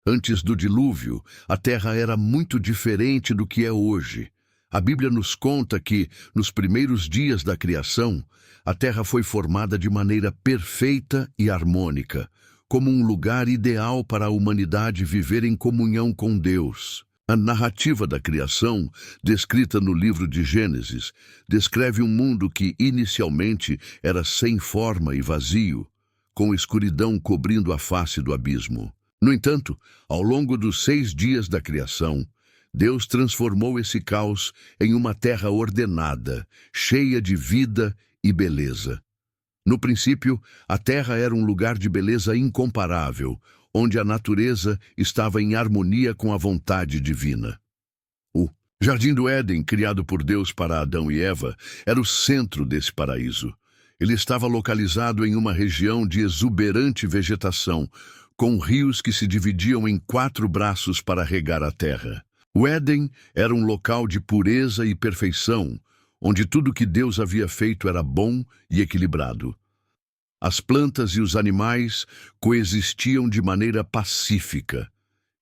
Antes do dilúvio, a terra era muito diferente do que é hoje. A Bíblia nos conta que, nos primeiros dias da criação, a terra foi formada de maneira perfeita e harmônica, como um lugar ideal para a humanidade viver em comunhão com Deus. A narrativa da criação, descrita no livro de Gênesis, descreve um mundo que inicialmente era sem forma e vazio, com escuridão cobrindo a face do abismo. No entanto, ao longo dos 6 dias da criação, Deus transformou esse caos em uma terra ordenada, cheia de vida e beleza. No princípio, a terra era um lugar de beleza incomparável, onde a natureza estava em harmonia com a vontade divina. O Jardim do Éden, criado por Deus para Adão e Eva, era o centro desse paraíso. Ele estava localizado em uma região de exuberante vegetação, com rios que se dividiam em 4 braços para regar a terra. O Éden era um local de pureza e perfeição, onde tudo que Deus havia feito era bom e equilibrado. As plantas e os animais coexistiam de maneira pacífica,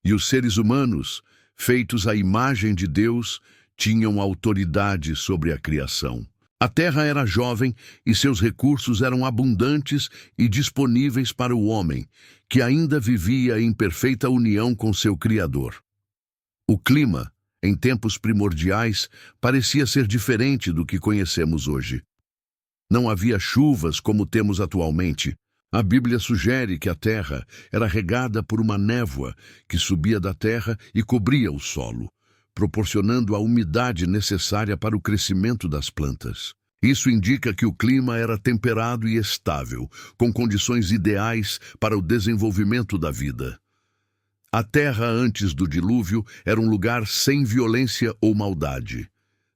e os seres humanos, feitos à imagem de Deus, tinham autoridade sobre a criação. A terra era jovem e seus recursos eram abundantes e disponíveis para o homem, que ainda vivia em perfeita união com seu Criador. O clima, em tempos primordiais, parecia ser diferente do que conhecemos hoje. Não havia chuvas como temos atualmente. A Bíblia sugere que a terra era regada por uma névoa que subia da terra e cobria o solo, proporcionando a umidade necessária para o crescimento das plantas. Isso indica que o clima era temperado e estável, com condições ideais para o desenvolvimento da vida. A terra antes do dilúvio era um lugar sem violência ou maldade.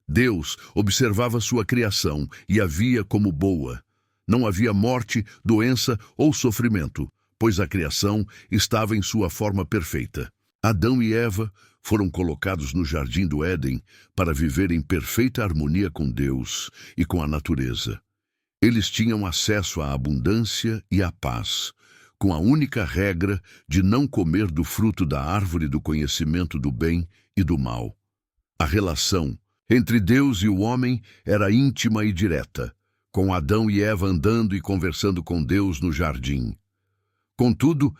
Deus observava sua criação e a via como boa. Não havia morte, doença ou sofrimento, pois a criação estava em sua forma perfeita. Adão e Eva foram colocados no Jardim do Éden para viver em perfeita harmonia com Deus e com a natureza. Eles tinham acesso à abundância e à paz, com a única regra de não comer do fruto da árvore do conhecimento do bem e do mal. A relação entre Deus e o homem era íntima e direta, com Adão e Eva andando e conversando com Deus no jardim. Contudo,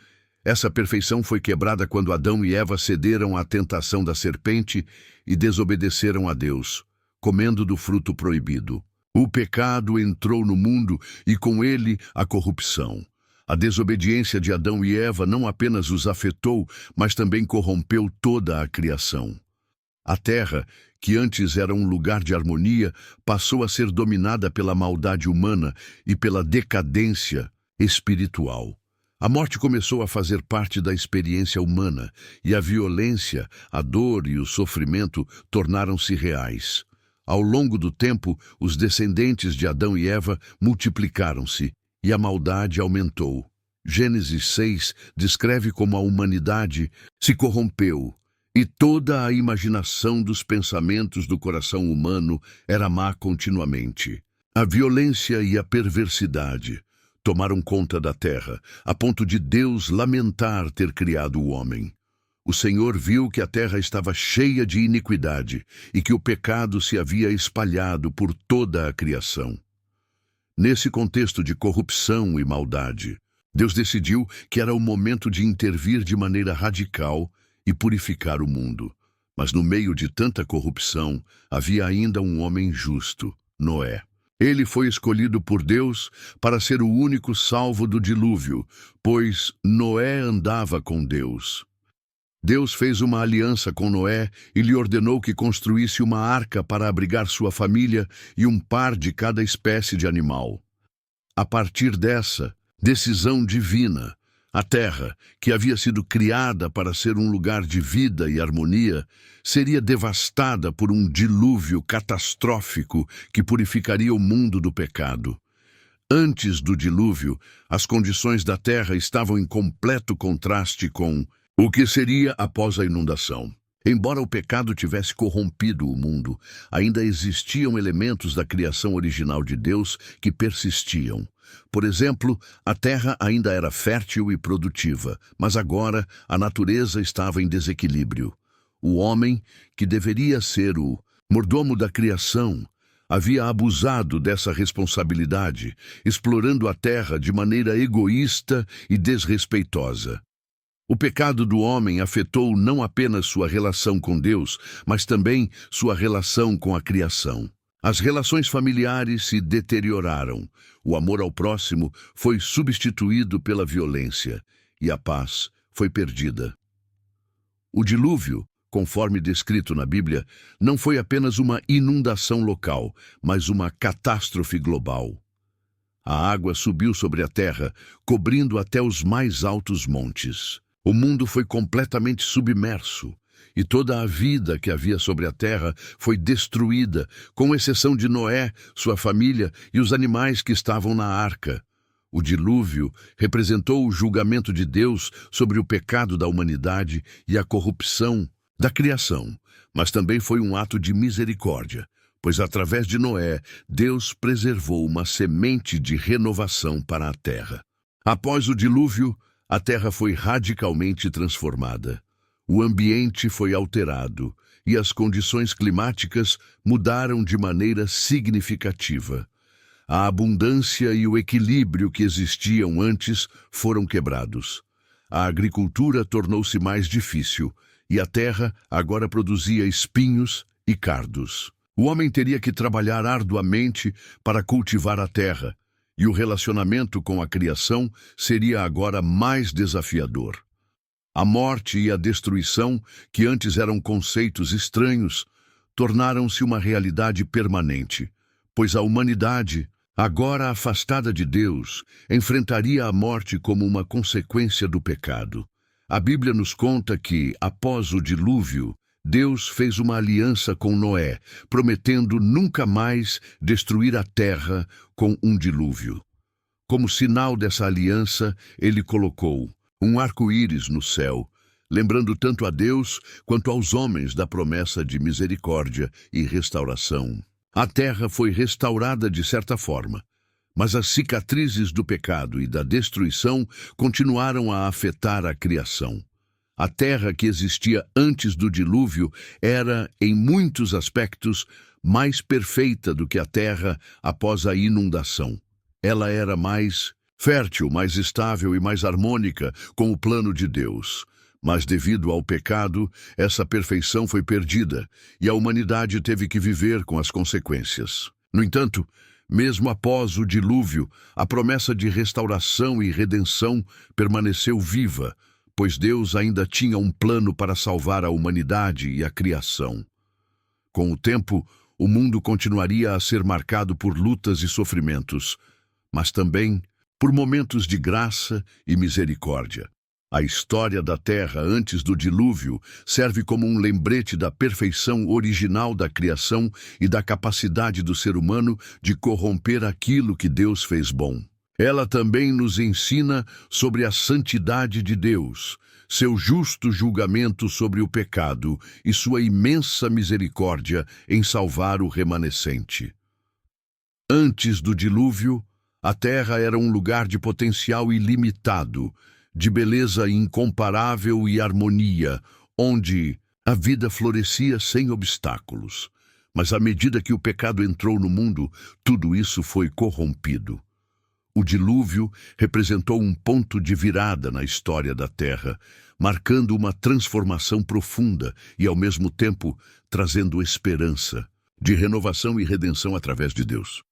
essa perfeição foi quebrada quando Adão e Eva cederam à tentação da serpente e desobedeceram a Deus, comendo do fruto proibido. O pecado entrou no mundo e com ele a corrupção. A desobediência de Adão e Eva não apenas os afetou, mas também corrompeu toda a criação. A terra, que antes era um lugar de harmonia, passou a ser dominada pela maldade humana e pela decadência espiritual. A morte começou a fazer parte da experiência humana, e a violência, a dor e o sofrimento tornaram-se reais. Ao longo do tempo, os descendentes de Adão e Eva multiplicaram-se, e a maldade aumentou. Gênesis 6 descreve como a humanidade se corrompeu, e toda a imaginação dos pensamentos do coração humano era má continuamente. A violência e a perversidade tomaram conta da terra, a ponto de Deus lamentar ter criado o homem. O Senhor viu que a terra estava cheia de iniquidade e que o pecado se havia espalhado por toda a criação. Nesse contexto de corrupção e maldade, Deus decidiu que era o momento de intervir de maneira radical e purificar o mundo. Mas no meio de tanta corrupção, havia ainda um homem justo, Noé. Ele foi escolhido por Deus para ser o único salvo do dilúvio, pois Noé andava com Deus. Deus fez uma aliança com Noé e lhe ordenou que construísse uma arca para abrigar sua família e um par de cada espécie de animal. A partir dessa decisão divina, a terra, que havia sido criada para ser um lugar de vida e harmonia, seria devastada por um dilúvio catastrófico que purificaria o mundo do pecado. Antes do dilúvio, as condições da terra estavam em completo contraste com o que seria após a inundação. Embora o pecado tivesse corrompido o mundo, ainda existiam elementos da criação original de Deus que persistiam. Por exemplo, a terra ainda era fértil e produtiva, mas agora a natureza estava em desequilíbrio. O homem, que deveria ser o mordomo da criação, havia abusado dessa responsabilidade, explorando a terra de maneira egoísta e desrespeitosa. O pecado do homem afetou não apenas sua relação com Deus, mas também sua relação com a criação. As relações familiares se deterioraram, o amor ao próximo foi substituído pela violência e a paz foi perdida. O dilúvio, conforme descrito na Bíblia, não foi apenas uma inundação local, mas uma catástrofe global. A água subiu sobre a terra, cobrindo até os mais altos montes. O mundo foi completamente submerso, e toda a vida que havia sobre a terra foi destruída, com exceção de Noé, sua família e os animais que estavam na arca. O dilúvio representou o julgamento de Deus sobre o pecado da humanidade e a corrupção da criação, mas também foi um ato de misericórdia, pois através de Noé, Deus preservou uma semente de renovação para a terra. Após o dilúvio, a terra foi radicalmente transformada. O ambiente foi alterado e as condições climáticas mudaram de maneira significativa. A abundância e o equilíbrio que existiam antes foram quebrados. A agricultura tornou-se mais difícil e a terra agora produzia espinhos e cardos. O homem teria que trabalhar arduamente para cultivar a terra, e o relacionamento com a criação seria agora mais desafiador. A morte e a destruição, que antes eram conceitos estranhos, tornaram-se uma realidade permanente, pois a humanidade, agora afastada de Deus, enfrentaria a morte como uma consequência do pecado. A Bíblia nos conta que, após o dilúvio, Deus fez uma aliança com Noé, prometendo nunca mais destruir a terra com um dilúvio. Como sinal dessa aliança, ele colocou um arco-íris no céu, lembrando tanto a Deus quanto aos homens da promessa de misericórdia e restauração. A terra foi restaurada de certa forma, mas as cicatrizes do pecado e da destruição continuaram a afetar a criação. A terra que existia antes do dilúvio era, em muitos aspectos, mais perfeita do que a terra após a inundação. Ela era mais fértil, mais estável e mais harmônica com o plano de Deus. Mas devido ao pecado, essa perfeição foi perdida e a humanidade teve que viver com as consequências. No entanto, mesmo após o dilúvio, a promessa de restauração e redenção permaneceu viva, pois Deus ainda tinha um plano para salvar a humanidade e a criação. Com o tempo, o mundo continuaria a ser marcado por lutas e sofrimentos, mas também por momentos de graça e misericórdia. A história da Terra antes do dilúvio serve como um lembrete da perfeição original da criação e da capacidade do ser humano de corromper aquilo que Deus fez bom. Ela também nos ensina sobre a santidade de Deus, seu justo julgamento sobre o pecado e sua imensa misericórdia em salvar o remanescente. Antes do dilúvio, a terra era um lugar de potencial ilimitado, de beleza incomparável e harmonia, onde a vida florescia sem obstáculos. Mas à medida que o pecado entrou no mundo, tudo isso foi corrompido. O dilúvio representou um ponto de virada na história da Terra, marcando uma transformação profunda e, ao mesmo tempo, trazendo esperança de renovação e redenção através de Deus.